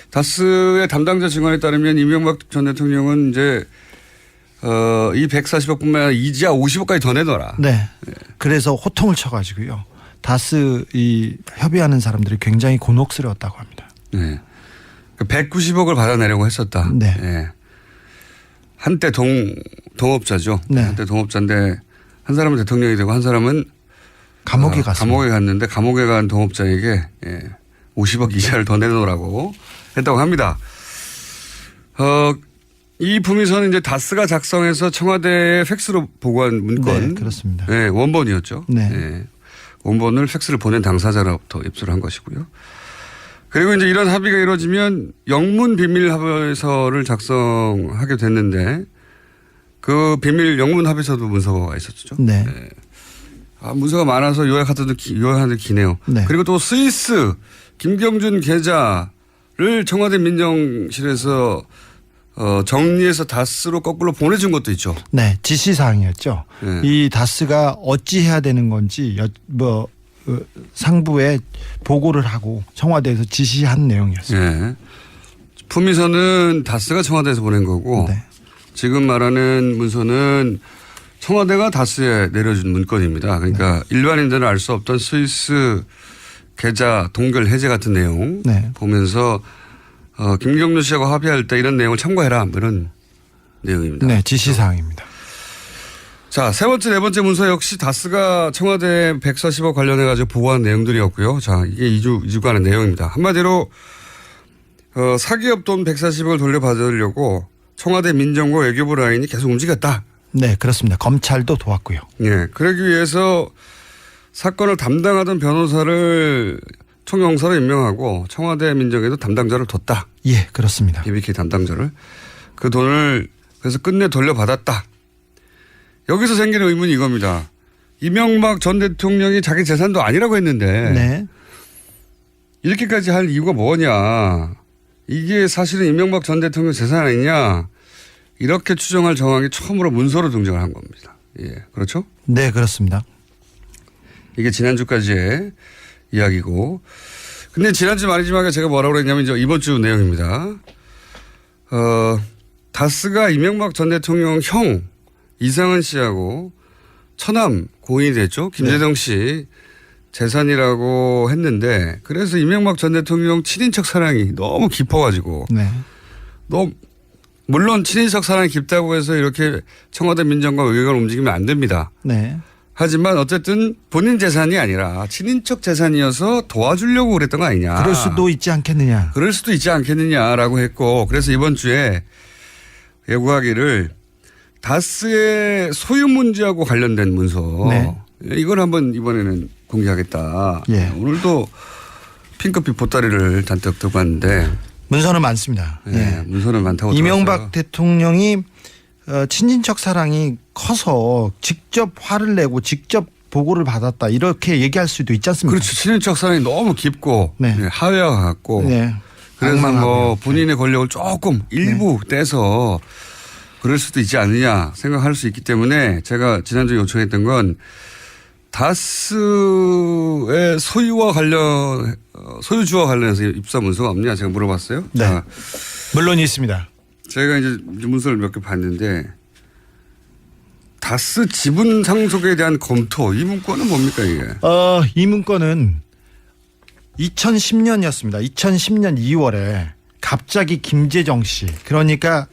다스의 담당자 증언에 따르면 이명박 전 대통령은 이제 이 140억뿐만 아니라 이자 50억까지 더 내놔라. 네. 그래서 호통을 쳐가지고요. 다스 협의하는 사람들이 굉장히 곤혹스러웠다고 합니다. 네. 190억을 받아내려고 했었다. 네. 네. 한때 동업자죠. 네. 한때 동업자인데 한 사람은 대통령이 되고 한 사람은 감옥에 갔습니다. 감옥에 갔는데 감옥에 간 동업자에게 50억 이자를 더 내놓으라고 했다고 합니다. 이 품위서는 이제 다스가 작성해서 청와대에 팩스로 보고한 문건. 네, 그렇습니다. 네, 원본이었죠. 네. 네. 원본을 팩스를 보낸 당사자로부터 입수를 한 것이고요. 그리고 이제 이런 합의가 이루어지면 영문 비밀 합의서를 작성하게 됐는데 그 비밀 영문 합의서도 문서가 있었죠. 네. 네. 문서가 많아서 요약하는데 기네요. 네. 그리고 또 스위스 김경준 계좌를 청와대 민정실에서 정리해서 다스로 거꾸로 보내준 것도 있죠. 네, 지시사항이었죠. 네. 이 다스가 어찌 해야 되는 건지 상부에 보고를 하고 청와대에서 지시한 내용이었습니다. 네. 품위서는 다스가 청와대에서 보낸 거고 네. 지금 말하는 문서는 청와대가 다스에 내려준 문건입니다. 그러니까 일반인들은 알 수 없던 스위스 계좌 동결 해제 같은 내용 보면서 김경준 씨하고 합의할 때 이런 내용을 참고해라 이런 내용입니다. 네, 지시사항입니다. 자, 세 번째, 네 번째 문서 역시 다스가 청와대 140억 관련해 가지고 보고한 내용들이었고요. 자, 이게 2주간의 내용입니다. 한마디로 사기업 돈 140억을 돌려받으려고 청와대 민정과 외교부 라인이 계속 움직였다. 네, 그렇습니다. 검찰도 도왔고요. 네, 그러기 위해서 사건을 담당하던 변호사를 총영사로 임명하고 청와대 민정에도 담당자를 뒀다. 예, 그렇습니다. BBK 담당자를. 그 돈을 그래서 끝내 돌려받았다. 여기서 생기는 의문이 이겁니다. 이명박 전 대통령이 자기 재산도 아니라고 했는데 네. 이렇게까지 할 이유가 뭐냐. 이게 사실은 이명박 전 대통령 재산 아니냐. 이렇게 추정할 정황이 처음으로 문서로 등장을 한 겁니다. 예, 그렇죠? 네, 그렇습니다. 이게 지난주까지의 이야기고. 근데 지난주 말이지만 제가 뭐라고 그랬냐면 이제 이번 주 내용입니다. 다스가 이명박 전 대통령 형 이상은 씨하고 처남 고인이 됐죠. 김재동 씨 재산이라고 했는데 그래서 이명박 전 대통령 친인척 사랑이 너무 깊어가지고 물론 친인척 사랑이 깊다고 해서 이렇게 청와대 민정과 외교관을 움직이면 안 됩니다. 네. 하지만 어쨌든 본인 재산이 아니라 친인척 재산이어서 도와주려고 그랬던 거 아니냐. 그럴 수도 있지 않겠느냐. 그럴 수도 있지 않겠느냐라고 했고 그래서 이번 주에 요구하기를 다스의 소유 문제하고 관련된 문서. 네. 이걸 한번 이번에는 공개하겠다. 예. 오늘도 핑크빛 보따리를 잔뜩 들고 왔는데. 문서는 많습니다. 예. 문서는 많다고 이명박 들었어요. 대통령이 친인척 사랑이 커서 직접 화를 내고 직접 보고를 받았다 이렇게 얘기할 수도 있지 않습니까? 그렇죠. 친인척 사랑이 너무 깊고 네. 하회와 같고 네. 그래서 악망하고요. 뭐 본인의 권력을 조금 일부 떼서 그럴 수도 있지 않느냐 생각할 수 있기 때문에 제가 지난주에 요청했던 건 다스의 소유와 관련 소유주와 관련해서 입사 문서가 없냐 제가 물어봤어요. 네. 자, 물론 있습니다. 제가 이제 문서를 몇 개 봤는데 다스 지분 상속에 대한 검토 이 문건은 뭡니까 이게? 이 문건은 2010년이었습니다. 2010년 2월에 갑자기 김재정 씨 그러니까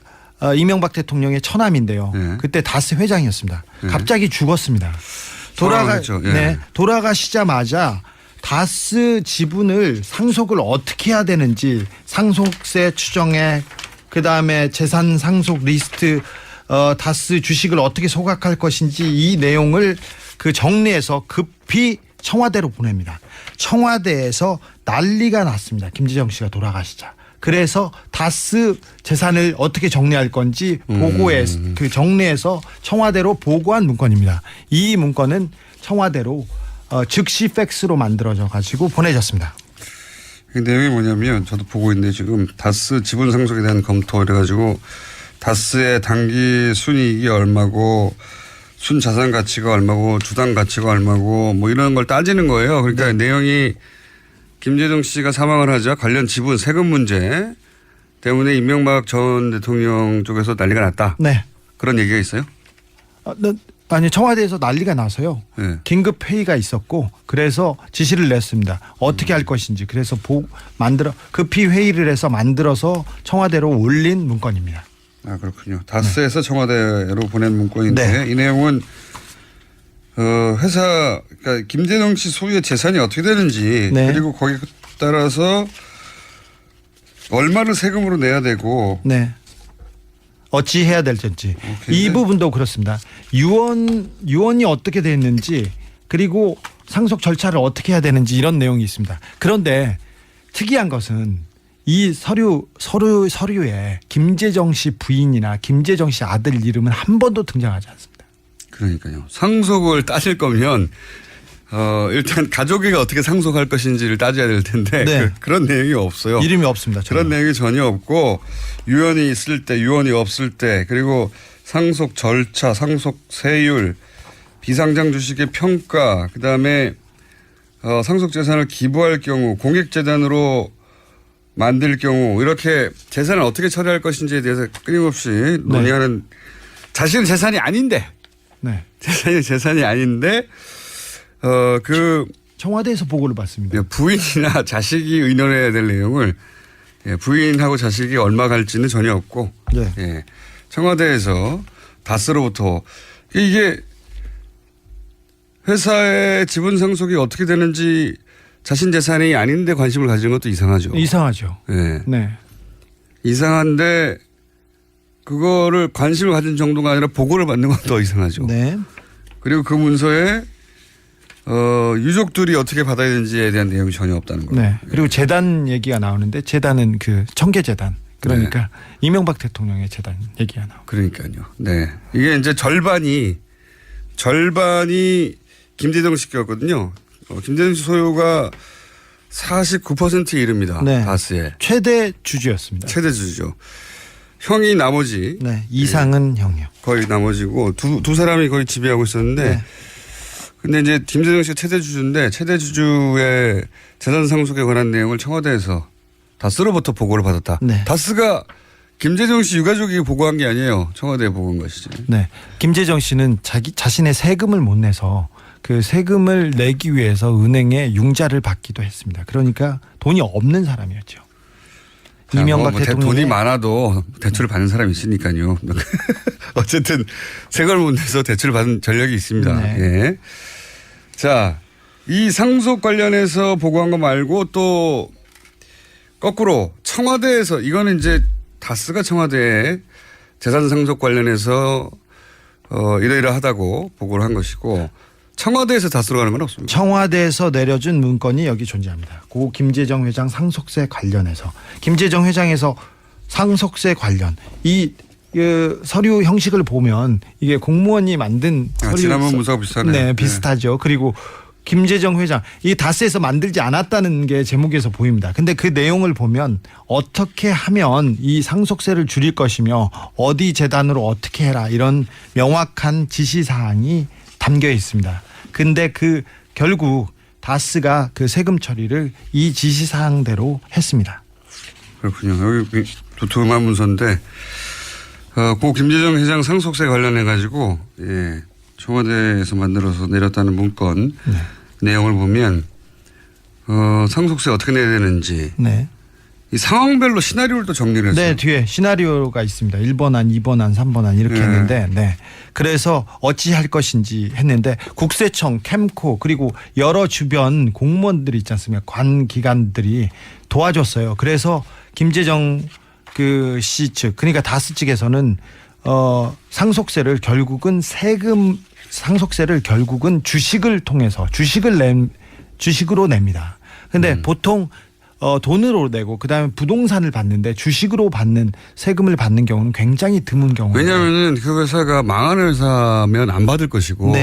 이명박 대통령의 처남인데요. 네. 그때 다스 회장이었습니다. 네. 갑자기 죽었습니다. 돌아가셨죠. 예. 네, 돌아가시자마자 다스 지분을 상속을 어떻게 해야 되는지 상속세 추정에 그다음에 재산 상속 리스트 다스 주식을 어떻게 소각할 것인지 이 내용을 그 정리해서 급히 청와대로 보냅니다. 청와대에서 난리가 났습니다. 김재정 씨가 돌아가시자. 그래서 다스 재산을 어떻게 정리할 건지 보고해 그 정리해서 청와대로 보고한 문건입니다. 이 문건은 청와대로 즉시 팩스로 만들어져 가지고 보내졌습니다. 그 내용이 뭐냐면 저도 보고 있는데 지금 다스 지분 상속에 대한 검토 이래가지고 다스의 단기 순이익이 얼마고 순자산 가치가 얼마고 주당 가치가 얼마고 뭐 이런 걸 따지는 거예요. 그러니까 내용이 김재정 씨가 사망을 하자 관련 지분 세금 문제 때문에 이명박 전 대통령 쪽에서 난리가 났다. 네. 그런 얘기가 있어요? 아니 청와대에서 난리가 나서요. 네. 긴급 회의가 있었고 그래서 지시를 냈습니다. 어떻게 할 것인지 그래서 급히 회의를 해서 만들어서 청와대로 올린 문건입니다. 아 그렇군요. 다스에서 청와대로 보낸 문건인데 네. 이 내용은 회사 그러니까 김재정 씨 소유의 재산이 어떻게 되는지 네. 그리고 거기에 따라서 얼마를 세금으로 내야 되고 네. 어찌 해야 될지 이 부분도 그렇습니다. 유언이 어떻게 됐는지 그리고 상속 절차를 어떻게 해야 되는지 이런 내용이 있습니다. 그런데 특이한 것은 이 서류에 김재정 씨 부인이나 김재정 씨 아들 이름은 한 번도 등장하지 않습니다. 그러니까요. 상속을 따질 거면 일단 가족이 어떻게 상속할 것인지를 따져야 될 텐데 네. 그런 내용이 없어요. 이름이 없습니다. 전혀. 그런 내용이 전혀 없고 유언이 있을 때 유언이 없을 때 그리고 상속 절차 상속 세율 비상장 주식의 평가 그다음에 상속 재산을 기부할 경우 공익재단으로 만들 경우 이렇게 재산을 어떻게 처리할 것인지에 대해서 끊임없이 논의하는 자신은 재산이 아닌데 네. 재산이 아닌데 청와대에서 보고를 받습니다. 부인이나 자식이 의논해야 될 내용을 부인하고 자식이 얼마 갈지는 전혀 없고 네. 청와대에서 다스로부터 이게 회사의 지분 상속이 어떻게 되는지 자신 재산이 아닌데 관심을 가지는 것도 이상하죠. 이상하죠. 네. 네. 이상한데 그거를 관심을 가진 정도가 아니라 보고를 받는 건 더 이상하죠. 네. 그리고 그 문서에 유족들이 어떻게 받아야 되는지에 대한 내용이 전혀 없다는 거예요. 네. 그리고 재단 얘기가 나오는데 재단은 그 청계재단 그러니까 이명박 대통령의 재단 얘기가 나오고. 그러니까요. 네. 이게 이제 절반이 김재정 씨 거거든요. 김재정 씨 소유가 49%에 이릅니다. 네. 다스에. 최대 주주였습니다. 최대 주주죠. 형이 나머지. 네. 이상은 형이요. 거의 나머지고 두 사람이 거의 지배하고 있었는데 네. 근데 이제 김재정 씨가 최대 주주인데 최대 주주의 재산 상속에 관한 내용을 청와대에서 다스로부터 보고를 받았다. 네. 다스가 김재정 씨 유가족이 보고한 게 아니에요. 청와대에 보고한 것이죠. 네. 김재정 씨는 자신의 세금을 못 내서 그 세금을 내기 위해서 은행에 융자를 받기도 했습니다. 그러니까 돈이 없는 사람이었죠. 이명박 대통령 돈이 많아도 대출을 받는 사람이 있으니까요. 어쨌든 세금을 못 내서 대출을 받은 전력이 있습니다. 네. 예. 자, 이 상속 관련해서 보고한 거 말고 또 거꾸로 청와대에서 이거는 이제 다스가 청와대에 재산 상속 관련해서 이러이러하다고 보고를 한 것이고 청와대에서 다 들어가는 건 없습니다. 청와대에서 내려준 문건이 여기 존재합니다. 고 김재정 회장 상속세 관련해서 김재정 회장에서 상속세 관련 이 서류 형식을 보면 이게 공무원이 만든 서류 지난번 문서가 비슷하네요. 네, 비슷하죠. 그리고 김재정 회장 이 다스에서 만들지 않았다는 게 제목에서 보입니다. 근데 그 내용을 보면 어떻게 하면 이 상속세를 줄일 것이며 어디 재단으로 어떻게 해라 이런 명확한 지시사항이 담겨 있습니다. 근데 결국 다스가 그 세금 처리를 이 지시사항대로 했습니다. 그렇군요. 여기 두툼한 문서인데 고 김재정 회장 상속세 관련해 가지고 청와대에서 만들어서 내렸다는 문건 내용을 보면 상속세 어떻게 내야 되는지 이 상황별로 시나리오를 또 정리를 했어요. 네, 뒤에 시나리오가 있습니다. 1번안, 2번안, 3번안 이렇게 했는데 그래서 어찌 할 것인지 했는데 국세청, 캠코 그리고 여러 주변 공무원들이 있지 않습니까? 관 기관들이 도와줬어요. 그래서 김재정 씨 측 그러니까 다스 측에서는 상속세를 결국은 상속세를 결국은 주식을 통해서 주식으로 냅니다. 근데 보통 돈으로 내고 그다음에 부동산을 받는데 주식으로 받는 세금을 받는 경우는 굉장히 드문 경우예요. 왜냐하면 그 회사가 망하는 회사면 안 받을 것이고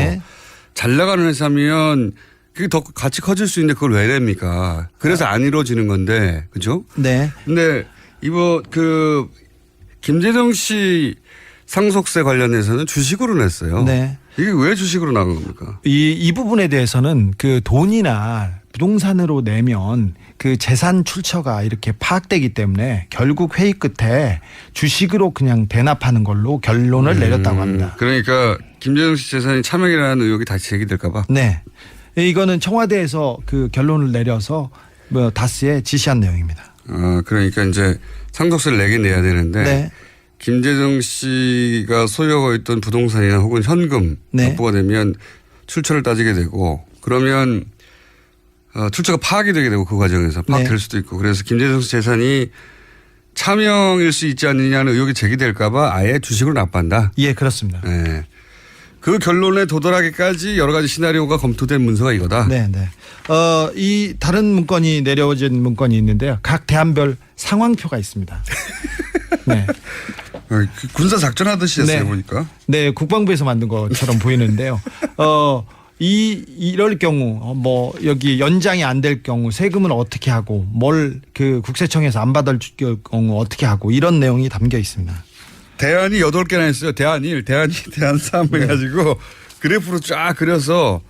잘 나가는 회사면 그게 더 같이 커질 수 있는데 그걸 왜 냅니까? 그래서 안 이루어지는 건데 그죠? 네. 근데 이번 김재정 씨 상속세 관련해서는 주식으로 냈어요. 네. 이게 왜 주식으로 나간 겁니까? 이 부분에 대해서는 그 돈이나 부동산으로 내면 그 재산 출처가 이렇게 파악되기 때문에 결국 회의 끝에 주식으로 그냥 대납하는 걸로 결론을 내렸다고 합니다. 그러니까 김재정 씨 재산이 차명이라는 의혹이 다시 제기될까 봐? 네. 이거는 청와대에서 그 결론을 내려서 다스에 지시한 내용입니다. 그러니까 이제 상속세를 내긴 내야 되는데 김재정 씨가 소유하고 있던 부동산이나 혹은 현금 납부가 되면 출처를 따지게 되고 그러면 출처가 파악이 되게 되고 그 과정에서 파악될 수도 있고 그래서 김재정 씨 재산이 차명일 수 있지 않느냐는 의혹이 제기될까 봐 아예 주식으로 납부한다. 예, 그렇습니다. 네. 그 결론에 도달하기까지 여러 가지 시나리오가 검토된 문서가 이거다. 네. 이 다른 문건이 내려진 문건이 있는데요. 각 대안별 상황표가 있습니다. 네. 군사 작전하듯이 했어요, 보니까. 네, 국방부에서 만든 것처럼 보이는데요. 이럴 경우 여기 연장이 안 될 경우 세금을 어떻게 하고 그 국세청에서 안 받을 경우 어떻게 하고 이런 내용이 담겨 있습니다. 대안이 8개나 했어요. 대안 1, 대안 2, 대안 3 해가지고 그래프로 쫙 그려서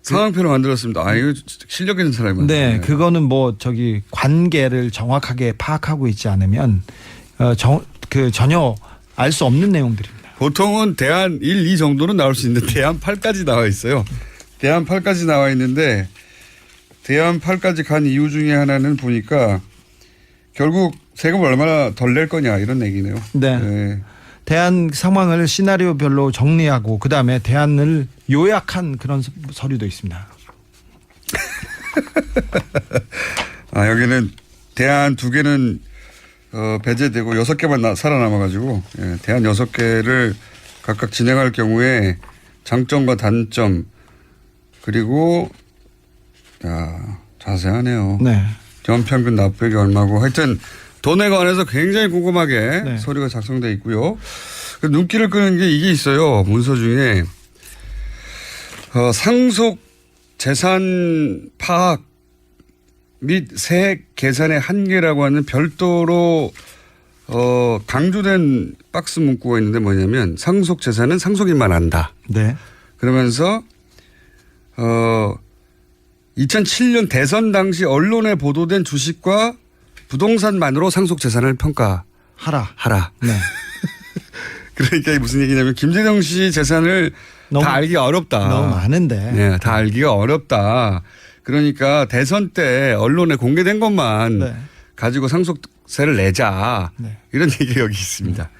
상황표를 만들었습니다. 이거 실력 있는 사람이 많네. 네, 그거는 관계를 정확하게 파악하고 있지 않으면 전혀 알 수 없는 내용들입니다. 보통은 대안 1, 2 정도는 나올 수 있는데 대안 8까지 나와 있어요. 대안 8까지 나와 있는데 대안 8까지 간 이유 중에 하나는 보니까 결국 세금을 얼마나 덜 낼 거냐 이런 얘기네요. 네. 대안 상황을 시나리오별로 정리하고 그다음에 대안을 요약한 그런 서류도 있습니다. 여기는 대안 2개는 배제되고 6개만 살아남아가지고 대안 6개를 각각 진행할 경우에 장점과 단점 그리고 자세하네요. 네. 연평균 납부액이 얼마고 하여튼 돈에 관해서 굉장히 꼼꼼하게 서류가 작성되어 있고요. 눈길을 끄는 게 이게 있어요. 문서 중에 상속 재산 파악 및 세액 계산의 한계라고 하는 별도로 강조된 박스 문구가 있는데 뭐냐면 상속 재산은 상속인만 안다. 네. 그러면서 2007년 대선 당시 언론에 보도된 주식과 부동산만으로 상속 재산을 평가하라. 네. 그러니까 무슨 얘기냐면 김재정 씨 재산을 다 알기가 어렵다. 너무 많은데. 네, 다 알기가 어렵다. 그러니까 대선 때 언론에 공개된 것만 가지고 상속세를 내자. 이런 얘기가 여기 있습니다.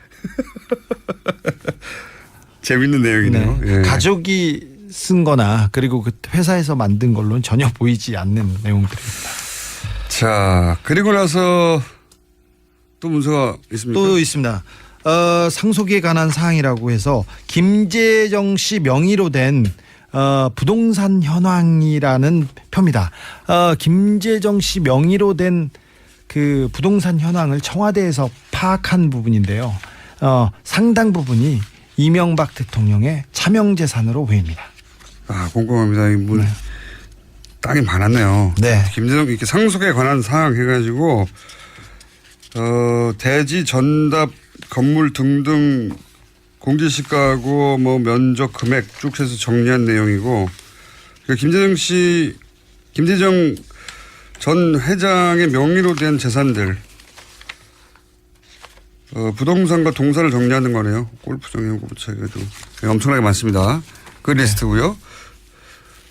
재밌는 내용이네요. 네. 가족이 쓴 거나 그리고 그 회사에서 만든 걸로는 전혀 보이지 않는 내용들입니다. 자, 그리고 나서 또 문서가 있습니까? 또 있습니다. 상속에 관한 사항이라고 해서 김재정 씨 명의로 된 부동산 현황이라는 표입니다. 김재정 씨 명의로 된 그 부동산 현황을 청와대에서 파악한 부분인데요. 상당 부분이 이명박 대통령의 차명재산으로 보입니다. 아, 궁금합니다. 네. 땅이 많았네요. 네. 김재정 이렇게 상속에 관한 사항 해가지고 대지 전답 건물 등등 공제시가하고 뭐 면적 금액 쭉 해서 정리한 내용이고 김재정 전 회장의 명의로 된 재산들 부동산과 동사를 정리하는 거네요. 골프장 연구부채도 엄청나게 많습니다. 그 리스트고요.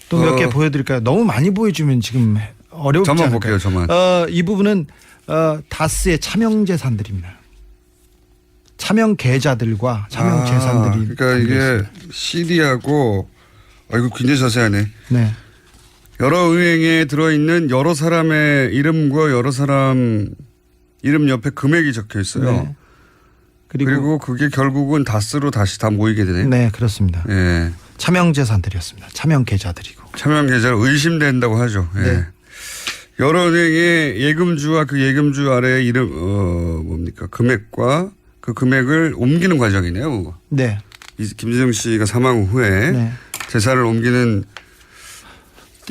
또 몇 개 보여드릴까요? 너무 많이 보여주면 지금 어렵지 저만 않을까요? 볼게요. 저만. 이 부분은 다스의 차명 재산들입니다. 차명 계좌들과 차명 재산들이. 그러니까 이게 CD하고 이거 굉장히 자세하네. 네. 여러 은행에 들어있는 여러 사람의 이름과 여러 사람 이름 옆에 금액이 적혀 있어요. 네. 그리고 그게 결국은 다스로 다시 다 모이게 되네요. 네, 그렇습니다. 예. 차명 재산들이었습니다. 차명 계좌들이고. 차명 계좌를 의심된다고 하죠. 예. 네. 여러 은행의 예금주와 그 예금주 아래 이름 뭡니까 금액과 그 금액을 옮기는 과정이네요. 네. 김재정 씨가 사망 후에 네. 재산을 옮기는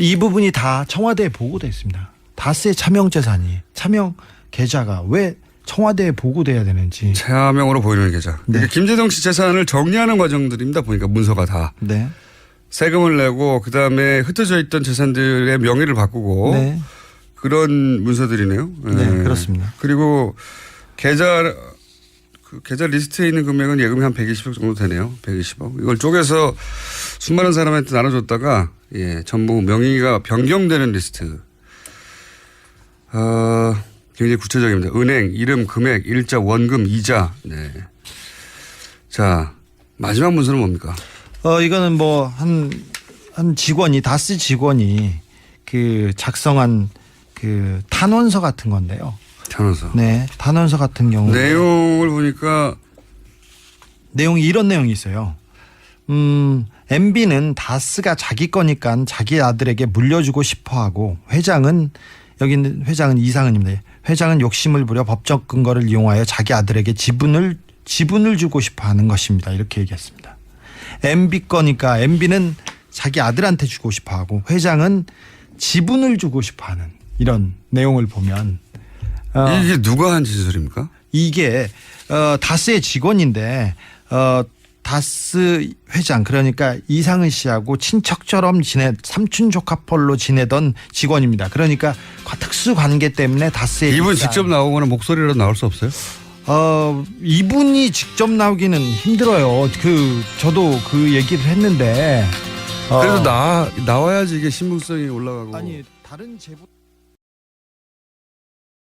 이 부분이 다 청와대에 보고되어 있습니다. 다스의 차명 재산이 차명 계좌가 왜 청와대에 보고돼야 되는지. 차명으로 보이는 계좌. 네. 그러니까 김재정 씨 재산을 정리하는 과정들입니다. 보니까 문서가 다. 네. 세금을 내고 그다음에 흩어져 있던 재산들의 명의를 바꾸고 네. 그런 문서들이네요. 네, 그렇습니다. 그리고 계좌 리스트에 있는 금액은 예금이 한 120억 정도 되네요. 120억. 이걸 쪼개서 수많은 사람한테 나눠줬다가 전부 명의가 변경되는 리스트. 굉장히 구체적입니다. 은행, 이름, 금액, 일자, 원금, 이자. 네. 자, 마지막 문서는 뭡니까? 이거는 뭐 한 직원이 다스 직원이 그 작성한 그 탄원서 같은 건데요. 탄원서. 네, 탄원서 같은 경우. 내용을 보니까 내용이 이런 내용이 있어요. MB는 다스가 자기 거니까 자기 아들에게 물려주고 싶어하고 여기는 회장은 이상은입니다. 회장은 욕심을 부려 법적 근거를 이용하여 자기 아들에게 지분을 주고 싶어하는 것입니다. 이렇게 얘기했습니다. MB 거니까 MB는 자기 아들한테 주고 싶어하고 회장은 지분을 주고 싶어하는 이런 내용을 보면 이게 누가 한 진술입니까? 이게 다스의 직원인데 다스 회장 그러니까 이상은 씨하고 친척처럼 삼촌 조카뻘로 지내던 직원입니다. 그러니까 특수 관계 때문에 다스의 이분 직접 나오거나 목소리로 나올 수 없어요? 이분이 직접 나오기는 힘들어요. 저도 그 얘기를 했는데 그래도 나와야지 이게 신빙성이 올라가고. 아니 다른 제보